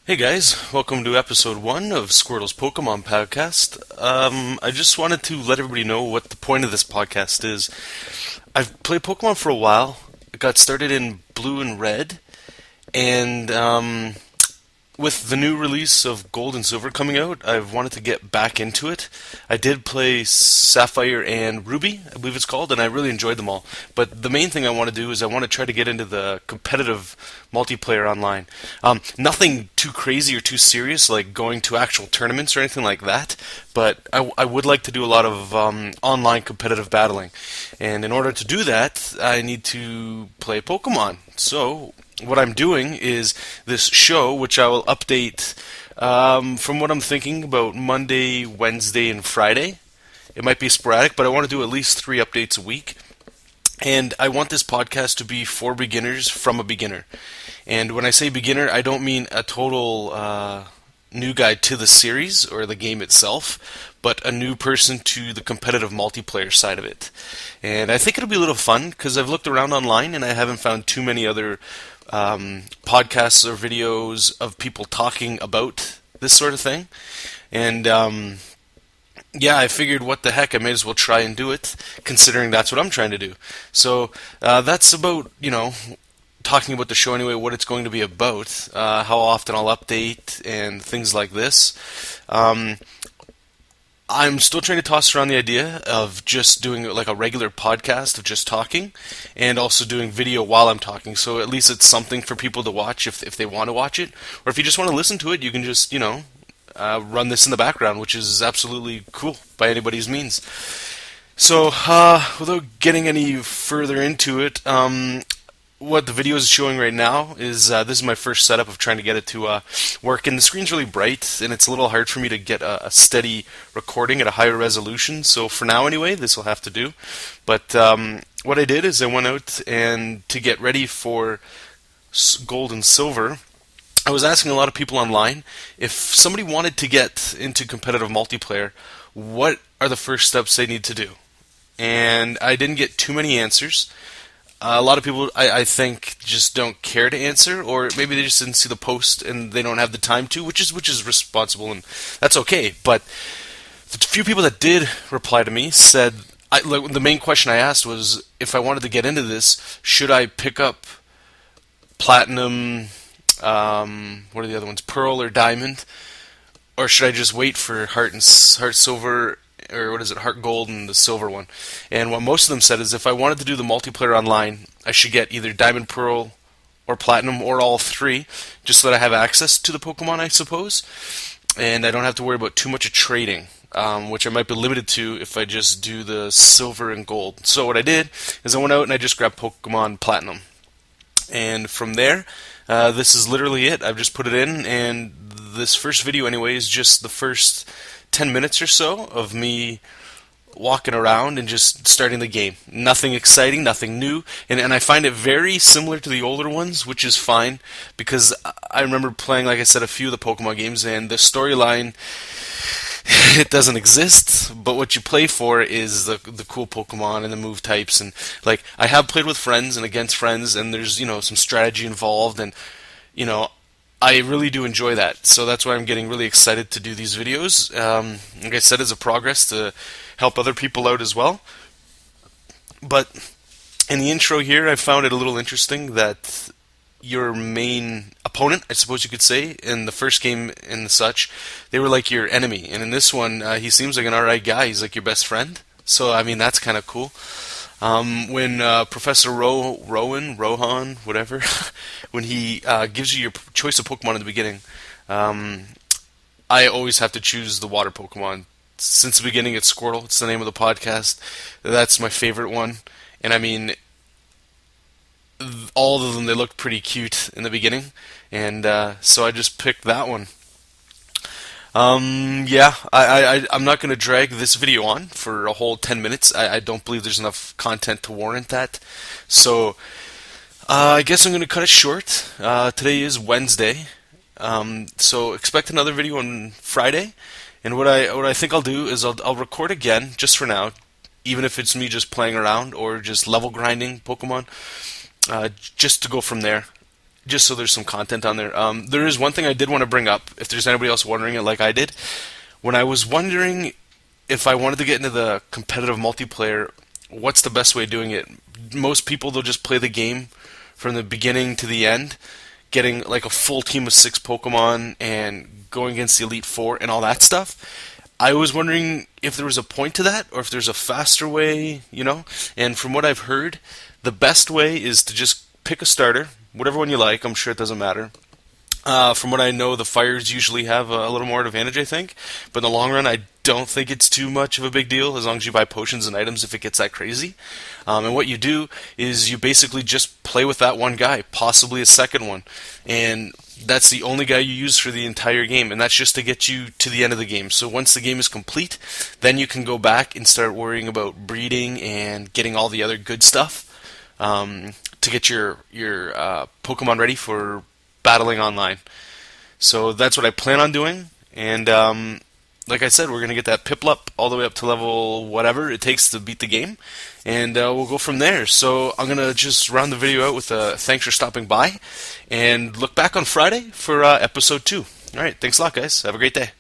Hey guys, welcome to episode 1 of Squirtles Pokemon Podcast. I just wanted to let everybody know what the point of this podcast is. I've played Pokemon for a while. I got started in Blue and Red, and with the new release of Gold and Silver coming out, I've wanted to get back into it. I did play Sapphire and Ruby, I believe it's called, and I really enjoyed them all. But the main thing I want to do is I want to try to get into the competitive multiplayer online. Nothing too crazy or too serious, like going to actual tournaments or anything like that, but I would like to do a lot of online competitive battling. And in order to do that, I need to play Pokemon. So what I'm doing is this show, which I will update from what I'm thinking about Monday, Wednesday, and Friday. It might be sporadic, but I want to do at least 3 updates a week. And I want this podcast to be for beginners from a beginner. And when I say beginner, I don't mean a total new guy to the series or the game itself, but a new person to the competitive multiplayer side of it. And I think it'll be a little fun because I've looked around online and I haven't found too many other podcasts or videos of people talking about this sort of thing. And yeah, I figured what the heck, I may as well try and do it, considering that's what I'm trying to do. So that's about, talking about the show anyway, what it's going to be about, how often I'll update, and things like this. I'm still trying to toss around the idea of just doing like a regular podcast of just talking, and also doing video while I'm talking, so at least it's something for people to watch if they want to watch it, or if you just want to listen to it, you can just, run this in the background, which is absolutely cool by anybody's means. So, without getting any further into it, what the video is showing right now is this is my first setup of trying to get it to work, and the screen's really bright, and it's a little hard for me to get a steady recording at a higher resolution, so for now anyway, this will have to do. But what I did is I went out, and to get ready for Gold and Silver, I was asking a lot of people online, if somebody wanted to get into competitive multiplayer, what are the first steps they need to do? And I didn't get too many answers. A lot of people, I think, just don't care to answer, or maybe they just didn't see the post and they don't have the time to, which is responsible, and that's okay. But the few people that did reply to me said, the main question I asked was, if I wanted to get into this, should I pick up Platinum, what are the other ones, Pearl or Diamond, or should I just wait for Heart Silver, or what is it, Heart Gold and the Silver one? And what most of them said is if I wanted to do the multiplayer online, I should get either Diamond, Pearl, or Platinum, or all 3, just so that I have access to the Pokemon, I suppose, and I don't have to worry about too much of trading, which I might be limited to if I just do the Silver and Gold. So what I did is I went out and I just grabbed Pokemon Platinum. And from there, this is literally it. I've just put it in, and this first video anyway is just the first 10 minutes or so of me walking around and just starting the game. Nothing exciting, nothing new, and I find it very similar to the older ones, which is fine, because I remember playing, like I said, a few of the Pokemon games, and the storyline, it doesn't exist, but what you play for is the cool Pokemon and the move types, and like, I have played with friends and against friends, and there's, some strategy involved, and, I really do enjoy that, so that's why I'm getting really excited to do these videos. Like I said, as a progress to help other people out as well. But in the intro here, I found it a little interesting that your main opponent, I suppose you could say, in the first game and such, they were like your enemy, and in this one, he seems like an alright guy. He's like your best friend, so I mean, that's kind of cool. When Professor Rohan, whatever, when he gives you your choice of Pokemon in the beginning, I always have to choose the water Pokemon. Since the beginning, it's Squirtle. It's the name of the podcast. That's my favorite one. And I mean, all of them, they looked pretty cute in the beginning. And so I just picked that one. Yeah, I'm not going to drag this video on for a whole 10 minutes. I don't believe there's enough content to warrant that. So, I guess I'm going to cut it short. Today is Wednesday. So expect another video on Friday. And what I think I'll do is I'll record again, just for now, even if it's me just playing around or just level grinding Pokemon, just to go from there. just so there's some content on there. There is one thing I did want to bring up, if there's anybody else wondering it like I did. When I was wondering if I wanted to get into the competitive multiplayer, what's the best way of doing it? Most people, they'll just play the game from the beginning to the end, getting like a full team of 6 Pokemon and going against the Elite Four and all that stuff. I was wondering if there was a point to that, or if there's a faster way, And from what I've heard, the best way is to just pick a starter, whatever one you like. I'm sure it doesn't matter. From what I know, the fires usually have a little more advantage, I think. But in the long run, I don't think it's too much of a big deal as long as you buy potions and items if it gets that crazy. And what you do is you basically just play with that one guy, possibly a second one. And that's the only guy you use for the entire game. And that's just to get you to the end of the game. So once the game is complete, then you can go back and start worrying about breeding and getting all the other good stuff to get your Pokemon ready for battling online. So that's what I plan on doing, and like I said, we're going to get that Piplup all the way up to level whatever it takes to beat the game, and we'll go from there. So I'm going to just round the video out with a thanks for stopping by, and look back on Friday for episode 2. Alright, thanks a lot guys, have a great day.